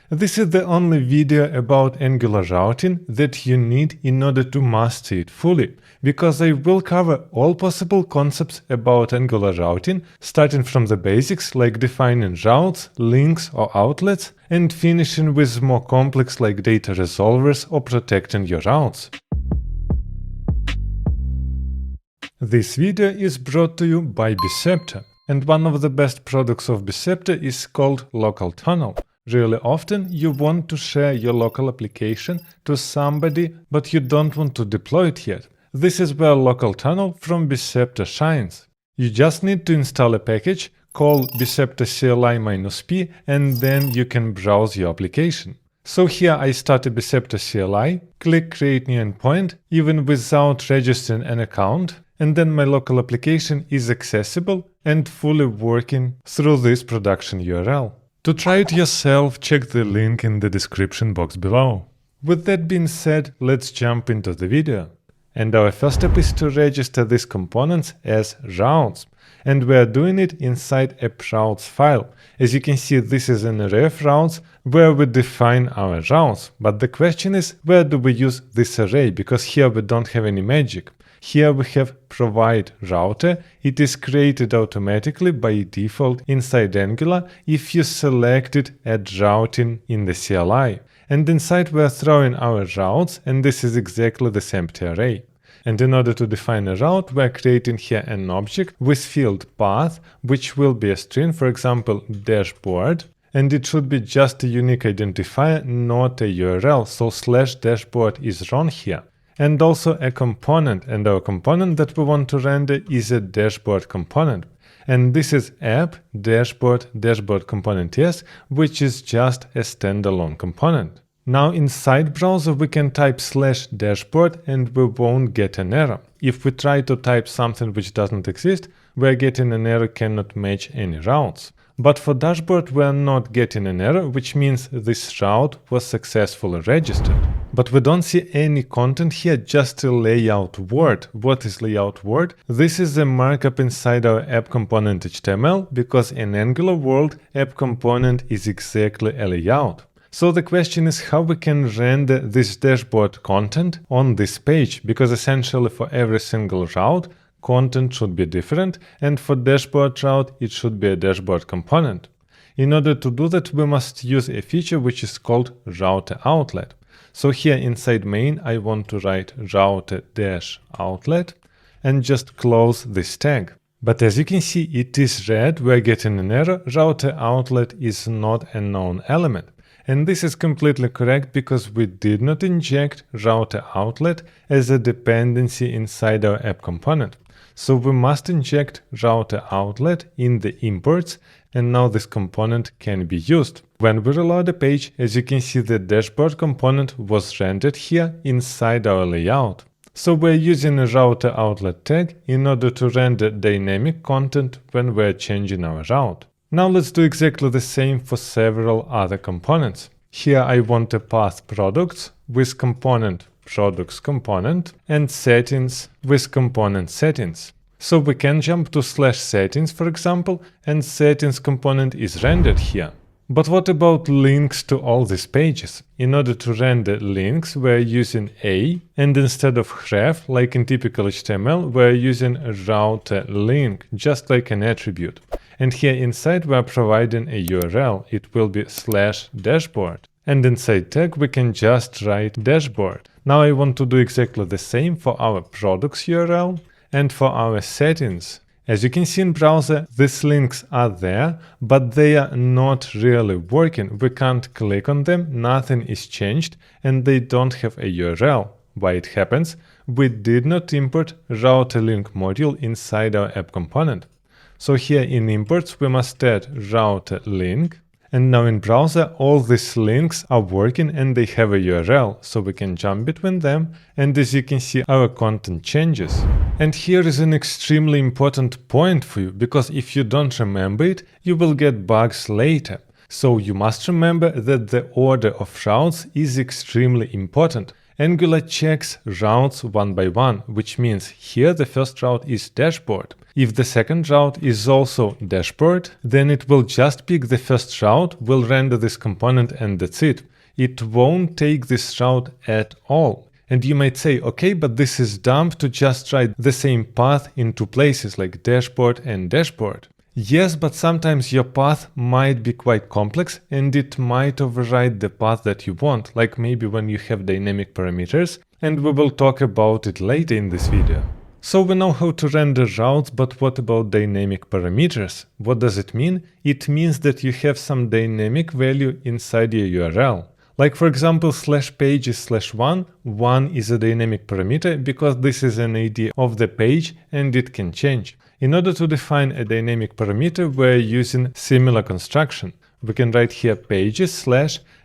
This is the only video about Angular routing that you need in order to master it fully, because I will cover all possible concepts about Angular routing, starting from the basics like defining routes, links or outlets, and finishing with more complex like data resolvers or protecting your routes. This video is brought to you by Biceptor, and one of the best products of Biceptor is called Local Tunnel. Really often you want to share your local application to somebody, but you don't want to deploy it yet. This is where Local Tunnel from Biceptor shines. You just need to install a package, call Biceptor CLI-P, and then you can browse your application. So here I start a Biceptor CLI, click Create New Endpoint, even without registering an account, and then my local application is accessible and fully working through this production URL. To try it yourself, check the link in the description box below. With that being said, let's jump into the video. And our first step is to register these components as routes. And we are doing it inside a routes file. As you can see, this is an array of routes where we define our routes. But the question is, where do we use this array? Because here we don't have any magic. Here we have provide router. It is created automatically by default inside Angular if you selected add routing in the CLI. And inside we are throwing our routes, and this is exactly this empty array. And in order to define a route, we are creating here an object with field path, which will be a string, for example, dashboard. And it should be just a unique identifier, not a URL. So /dashboard is wrong here. And also a component, and our component that we want to render is a dashboard component. And this is app dashboard component yes, which is just a standalone component. Now inside browser we can type /dashboard and we won't get an error. If we try to type something which doesn't exist, we are getting an error cannot match any routes. But for dashboard we are not getting an error, which means this route was successfully registered. But we don't see any content here, just a layout word. What is layout word? This is a markup inside our app component HTML, because in Angular world, app component is exactly a layout. So the question is how we can render this dashboard content on this page, because essentially for every single route, content should be different, and for dashboard route, it should be a dashboard component. In order to do that, we must use a feature which is called router outlet. So here inside main, I want to write router-outlet and just close this tag. But as you can see, it is red, we're getting an error, router outlet is not a known element. And this is completely correct because we did not inject router outlet as a dependency inside our app component. So we must inject router outlet in the imports, and now this component can be used. When we reload the page, as you can see, the dashboard component was rendered here inside our layout. So we're using a router outlet tag in order to render dynamic content when we're changing our route. Now let's do exactly the same for several other components. Here I want a path products with component products component and settings with component settings. So we can jump to /settings, for example, and settings component is rendered here. But what about links to all these pages? In order to render links, we're using a, and instead of href, like in typical HTML, we're using router link, just like an attribute. And here inside we're providing a URL. It will be /dashboard. And inside tag we can just write dashboard. Now I want to do exactly the same for our products URL and for our settings. As you can see in browser, these links are there, but they are not really working. We can't click on them, nothing is changed, and they don't have a URL. Why it happens? We did not import router link module inside our app component. So here in imports, we must add router link. And now in browser, all these links are working and they have a URL, so we can jump between them, and as you can see, our content changes. And here is an extremely important point for you, because if you don't remember it, you will get bugs later. So you must remember that the order of routes is extremely important. Angular checks routes one by one, which means here the first route is dashboard. If the second route is also dashboard, then it will just pick the first route, will render this component, and that's it. It won't take this route at all. And you might say, okay, but this is dumb to just write the same path in two places like dashboard and dashboard. Yes, but sometimes your path might be quite complex and it might override the path that you want, like maybe when you have dynamic parameters, and we will talk about it later in this video. So we know how to render routes, but what about dynamic parameters? What does it mean? It means that you have some dynamic value inside your URL. Like for example, /pages/1, 1 is a dynamic parameter because this is an ID of the page and it can change. In order to define a dynamic parameter, we're using similar construction. We can write here pages/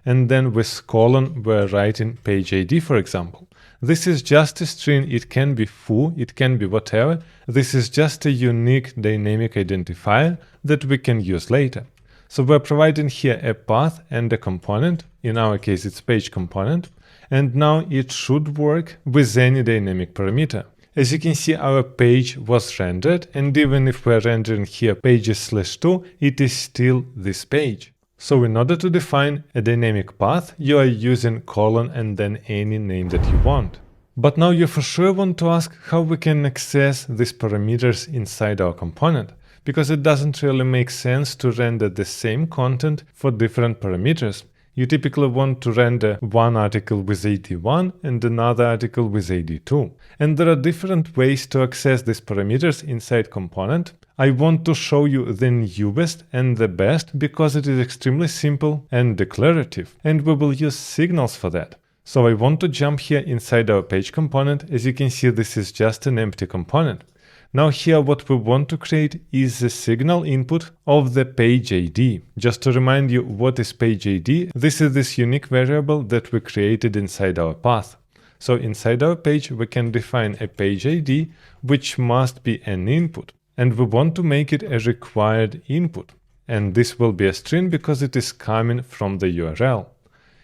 and then with colon we're writing page ID, for example. This is just a string, it can be foo, it can be whatever. This is just a unique dynamic identifier that we can use later. So we're providing here a path and a component, in our case it's page component, and now it should work with any dynamic parameter. As you can see, our page was rendered, and even if we're rendering here pages/2, it is still this page. So in order to define a dynamic path, you are using colon and then any name that you want. But now you for sure want to ask how we can access these parameters inside our component, because it doesn't really make sense to render the same content for different parameters. You typically want to render one article with AD1 and another article with AD2. And there are different ways to access these parameters inside component. I want to show you the newest and the best because it is extremely simple and declarative, and we will use signals for that. So I want to jump here inside our page component. As you can see, this is just an empty component. Now here what we want to create is the signal input of the page ID. Just to remind you what is page ID, this is this unique variable that we created inside our path. So inside our page we can define a page ID which must be an input, and we want to make it a required input. And this will be a string because it is coming from the URL.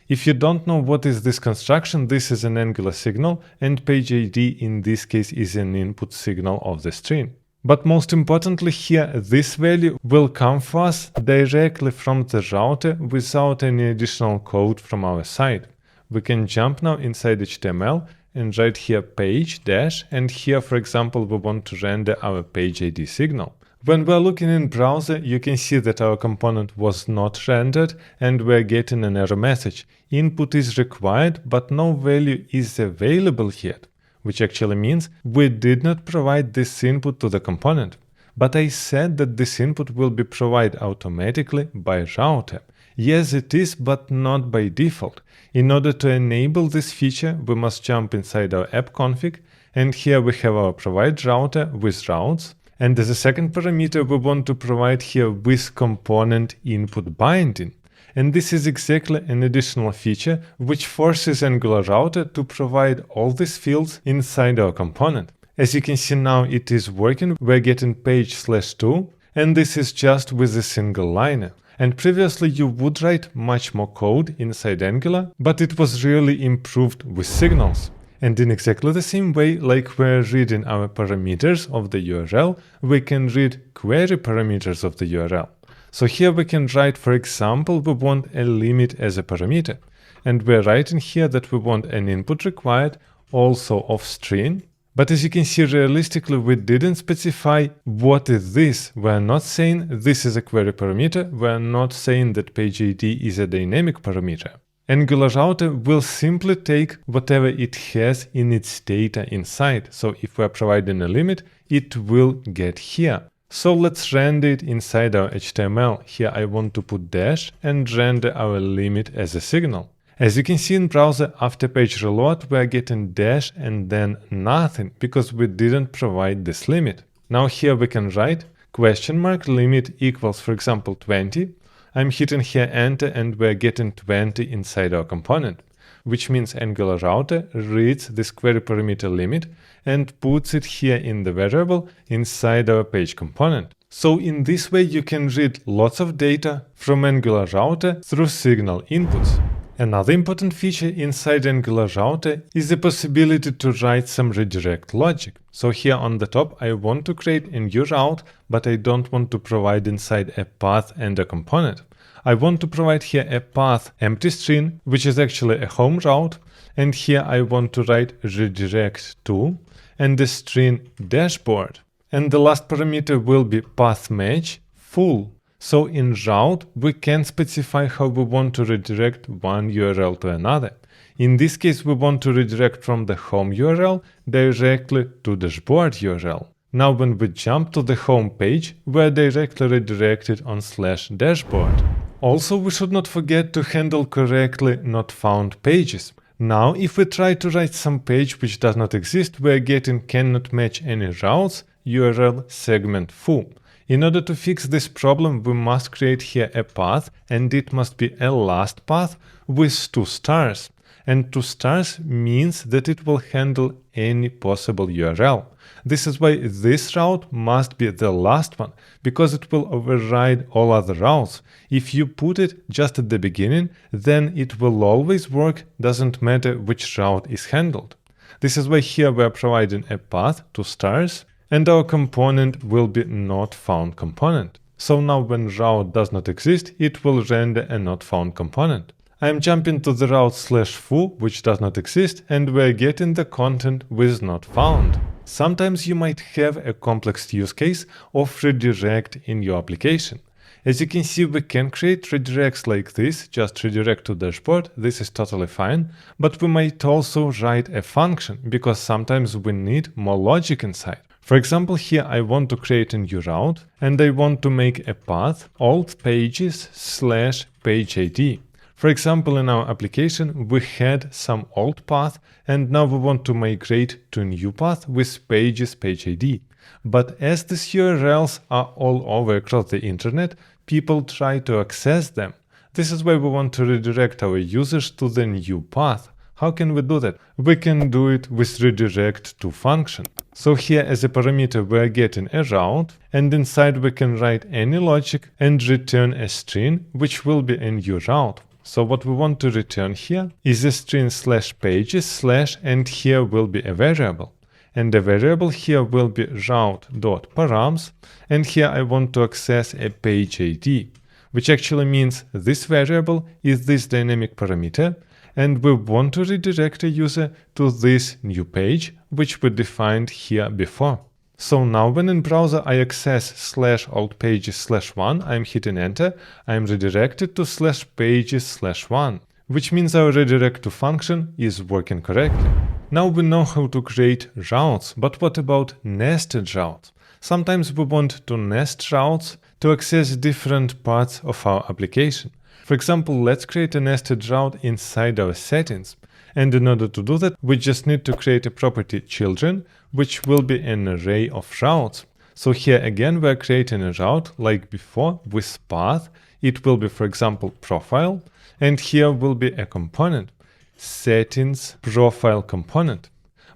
If you don't know what is this construction, this is an Angular signal, and page ID in this case is an input signal of the string. But most importantly here, this value will come for us directly from the router without any additional code from our side. We can jump now inside HTML and write here page dash, and here for example we want to render our page ID signal. When we're looking in browser, you can see that our component was not rendered and we're getting an error message. Input is required, but no value is available yet, which actually means we did not provide this input to the component. But I said that this input will be provided automatically by router. Yes, it is, but not by default. In order to enable this feature, we must jump inside our app config, and here we have our provide router with routes. And as a second parameter, we want to provide here with component input binding. And this is exactly an additional feature which forces Angular router to provide all these fields inside our component. As you can see now it is working, we're getting page/2, and this is just with a single liner. And previously you would write much more code inside Angular, but it was really improved with signals. And in exactly the same way, like we're reading our parameters of the URL, we can read query parameters of the URL. So here we can write, for example, we want a limit as a parameter. And we're writing here that we want an input required, also of string. But as you can see, realistically, we didn't specify what is this. We're not saying this is a query parameter. We're not saying that page ID is a dynamic parameter. Angular router will simply take whatever it has in its data inside. So if we're providing a limit, it will get here. So let's render it inside our HTML. Here I want to put dash and render our limit as a signal. As you can see in browser, after page reload, we are getting dash and then nothing because we didn't provide this limit. Now here we can write question mark limit equals, for example, 20. I'm hitting here enter and we're getting 20 inside our component, which means Angular router reads this query parameter limit and puts it here in the variable inside our page component. So in this way you can read lots of data from Angular router through signal inputs. Another important feature inside Angular router is the possibility to write some redirect logic. So here on the top, I want to create a new route, but I don't want to provide inside a path and a component. I want to provide here a path empty string, which is actually a home route, and here I want to write redirect to and the string dashboard. And the last parameter will be path match full. So in route, we can specify how we want to redirect one URL to another. In this case, we want to redirect from the home URL directly to dashboard URL. Now when we jump to the home page, we are directly redirected on /dashboard. Also, we should not forget to handle correctly not found pages. Now, if we try to write some page which does not exist, we are getting cannot match any routes, URL segment foo. In order to fix this problem, we must create here a path, and it must be a last path with 2 stars. And 2 stars means that it will handle any possible URL. This is why this route must be the last one, because it will override all other routes. If you put it just at the beginning, then it will always work, doesn't matter which route is handled. This is why here we are providing a path, 2 stars, and our component will be not found component. So now when route does not exist, it will render a not found component. I am jumping to the route /foo, which does not exist, and we are getting the content with not found. Sometimes you might have a complex use case of redirect in your application. As you can see, we can create redirects like this, just redirect to dashboard, this is totally fine, but we might also write a function, because sometimes we need more logic inside. For example, here I want to create a new route, and I want to make a path alt pages /page ID. For example, in our application, we had some old path, and now we want to migrate to a new path with pages page ID. But as these URLs are all over across the internet, people try to access them. This is why we want to redirect our users to the new path. How can we do that? We can do it with redirect to function. So here as a parameter we are getting a route, and inside we can write any logic and return a string which will be a new route. So what we want to return here is a string /pages/ and here will be a variable. And the variable here will be route.params, and here I want to access a page ID, which actually means this variable is this dynamic parameter, and we want to redirect a user to this new page, which we defined here before. So now when in browser I access /altpages/1, I'm hitting enter, I'm redirected to /pages/1, which means our redirect to function is working correctly. Now we know how to create routes, but what about nested routes? Sometimes we want to nest routes to access different parts of our application. For example, let's create a nested route inside our settings. And in order to do that, we just need to create a property children, which will be an array of routes. So here again, we're creating a route like before with path. It will be, for example, profile. And here will be a component, settings profile component.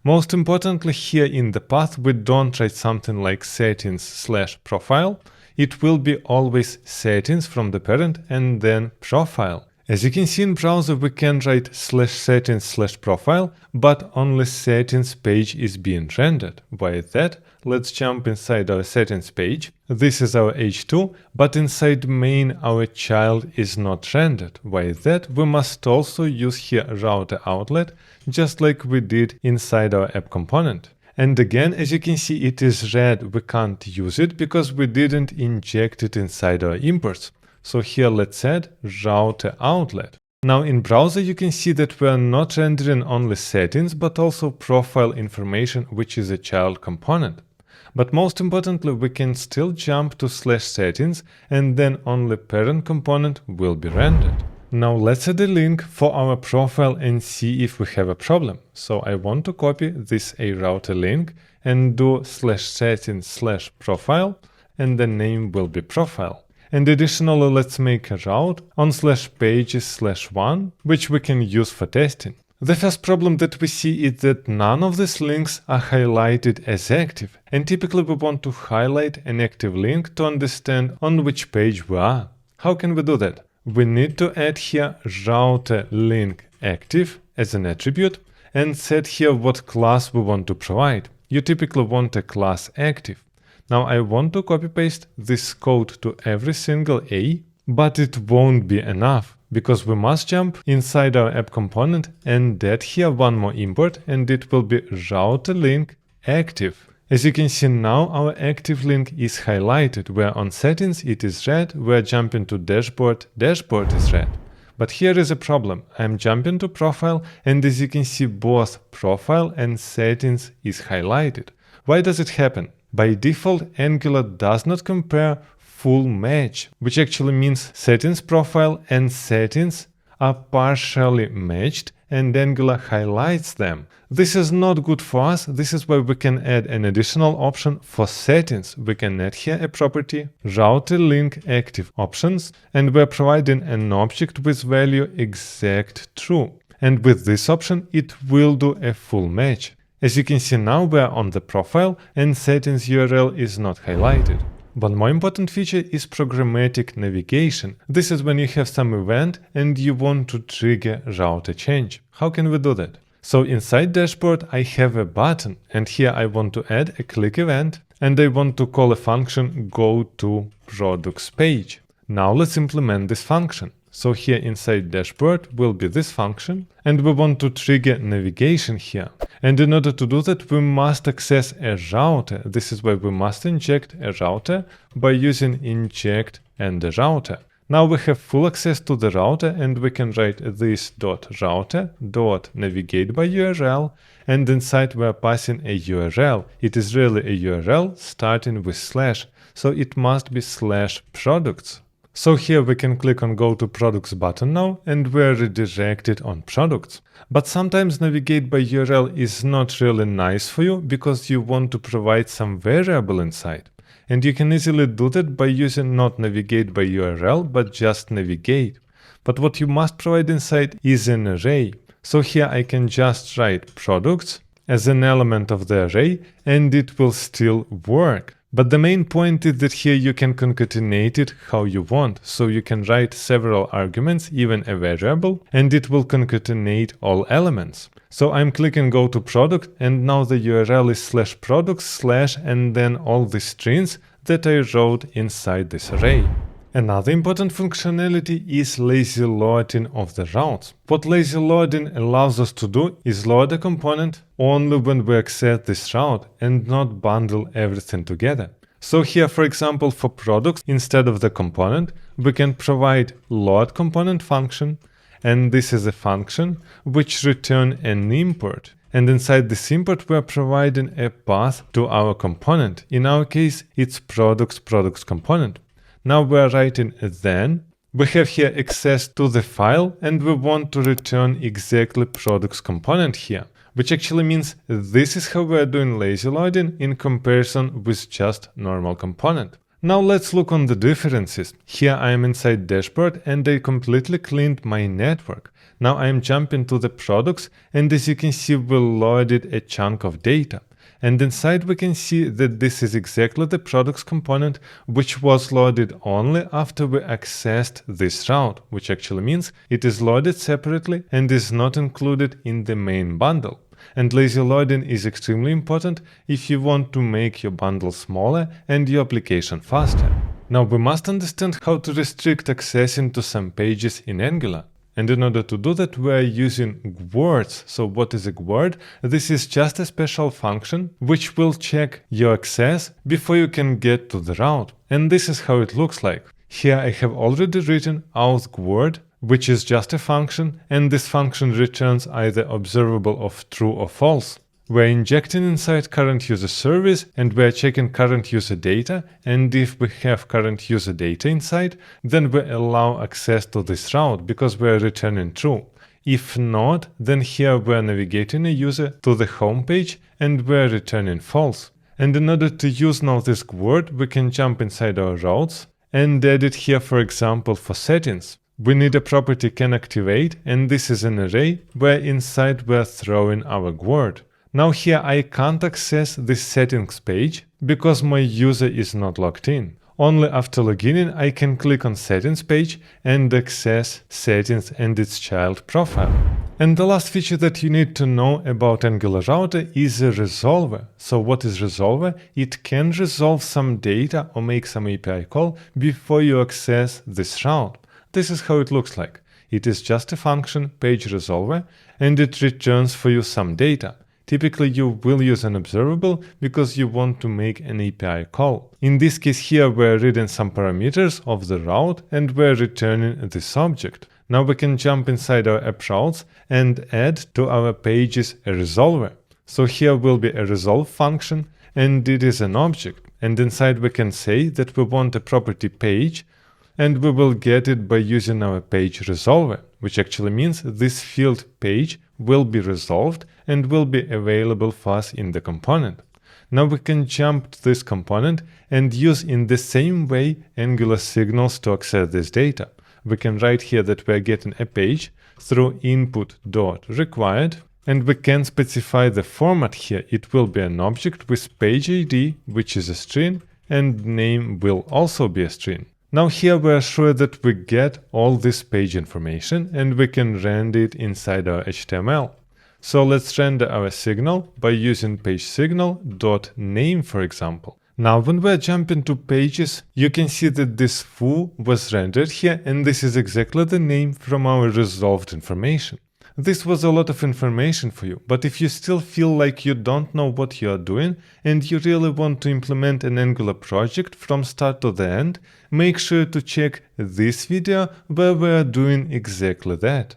Most importantly, here in the path, we don't write something like settings/profile. It will be always settings from the parent and then profile. As you can see in browser, we can write /settings/profile, but only settings page is being rendered. Why that? Let's jump inside our settings page. This is our h2, but inside main our child is not rendered. Why that? We must also use here router outlet, just like we did inside our app component. And again, as you can see, it is red, we can't use it because we didn't inject it inside our imports. So here let's add router outlet. Now in browser you can see that we are not rendering only settings but also profile information, which is a child component. But most importantly, we can still jump to /settings and then only parent component will be rendered. Now let's add a link for our profile and see if we have a problem. So I want to copy this router link and do /settings/profile, and the name will be profile. And additionally, let's make a route on /pages/1, which we can use for testing. The first problem that we see is that none of these links are highlighted as active, and typically we want to highlight an active link to understand on which page we are. How can we do that? we need to add here router link active as an attribute and set here what class we want to provide. You typically want a class active. Now I want to copy paste this code to every single A, but it won't be enough because we must jump inside our app component and add here one more import, and it will be router link active. As you can see now, our active link is highlighted, where on settings it is red, where jumping to dashboard is red. But here is a problem. I'm jumping to profile, and as you can see, both profile and settings is highlighted. Why does it happen? By default, Angular does not compare full match, which actually means settings profile and settings are partially matched and Angular highlights them. This is not good for us. This is why we can add an additional option for settings. We can add here a property, router link active options, and we're providing an object with value exact true. And with this option, it will do a full match. As you can see now, we're on the profile and settings URL is not highlighted. One more important feature is programmatic navigation. This is when you have some event and you want to trigger router change. How can we do that? So inside dashboard, I have a button, and here I want to add a click event, and I want to call a function go to products page. Now let's implement this function. So here inside dashboard will be this function, and we want to trigger navigation here. And in order to do that, we must access a router. This is why we must inject a router by using inject and a router. Now we have full access to the router, and we can write this .router.navigate by URL, and inside we are passing a URL. It is really a URL starting with slash, so it must be /products. So here we can click on Go to Products button now, and we're redirected on products. But sometimes navigate by URL is not really nice for you because you want to provide some variable inside. And you can easily do that by using not navigate by URL, but just navigate. But what you must provide inside is an array. So here I can just write products as an element of the array, and it will still work. But the main point is that here you can concatenate it how you want. So you can write several arguments, even a variable, and it will concatenate all elements. So I'm clicking go to product, and now the URL is /products/ and then all the strings that I wrote inside this array. Another important functionality is lazy loading of the routes. What lazy loading allows us to do is load a component only when we access this route and not bundle everything together. So here, for example, for products, instead of the component, we can provide load component function, and this is a function which returns an import. And inside this import, we are providing a path to our component. In our case, it's products component. Now we are writing then. We have here access to the file, and we want to return exactly products component here, which actually means this is how we are doing lazy loading in comparison with just normal component. Now let's look on the differences. Here I am inside dashboard, and I completely cleaned my network. Now I am jumping to the products, and as you can see, we loaded a chunk of data. And inside we can see that this is exactly the products component, which was loaded only after we accessed this route, which actually means it is loaded separately and is not included in the main bundle. And lazy loading is extremely important if you want to make your bundle smaller and your application faster. Now we must understand how to restrict accessing to some pages in Angular. And in order to do that, we are using guards. So what is a guard? This is just a special function which will check your access before you can get to the route. And this is how it looks like. Here I have already written auth guard, which is just a function, and this function returns either observable of true or false. We're injecting inside current user service, and we're checking current user data, and if we have current user data inside, then we allow access to this route because we're returning true. If not, then here we're navigating a user to the home page and we're returning false. And in order to use now this word, we can jump inside our routes and add it here, for example, for settings. We need a property can activate, and this is an array where inside we're throwing our word. Now here I can't access this settings page because my user is not logged in. Only after logging in, I can click on Settings page and access Settings and its child profile. And the last feature that you need to know about Angular Router is a resolver. So what is resolver? It can resolve some data or make some API call before you access this route. This is how it looks like. It is just a function, page resolver, and it returns for you some data. Typically, you will use an observable because you want to make an API call. In this case here, we're reading some parameters of the route and we're returning this object. Now we can jump inside our app routes and add to our pages a resolver. So here will be a resolve function and it is an object. And inside we can say that we want a property page and we will get it by using our page resolver, which actually means this field page will be resolved and will be available for us in the component. Now we can jump to this component and use in the same way Angular signals to access this data. We can write here that we are getting a page through input.required, and we can specify the format here. It will be an object with page ID, which is a string, and name will also be a string. Now here we are sure that we get all this page information and we can render it inside our HTML. So let's render our signal by using page signal.name, for example. Now when we're jumping to pages, you can see that this foo was rendered here and this is exactly the name from our resolved information. This was a lot of information for you, but if you still feel like you don't know what you are doing and you really want to implement an Angular project from start to the end, make sure to check this video where we are doing exactly that.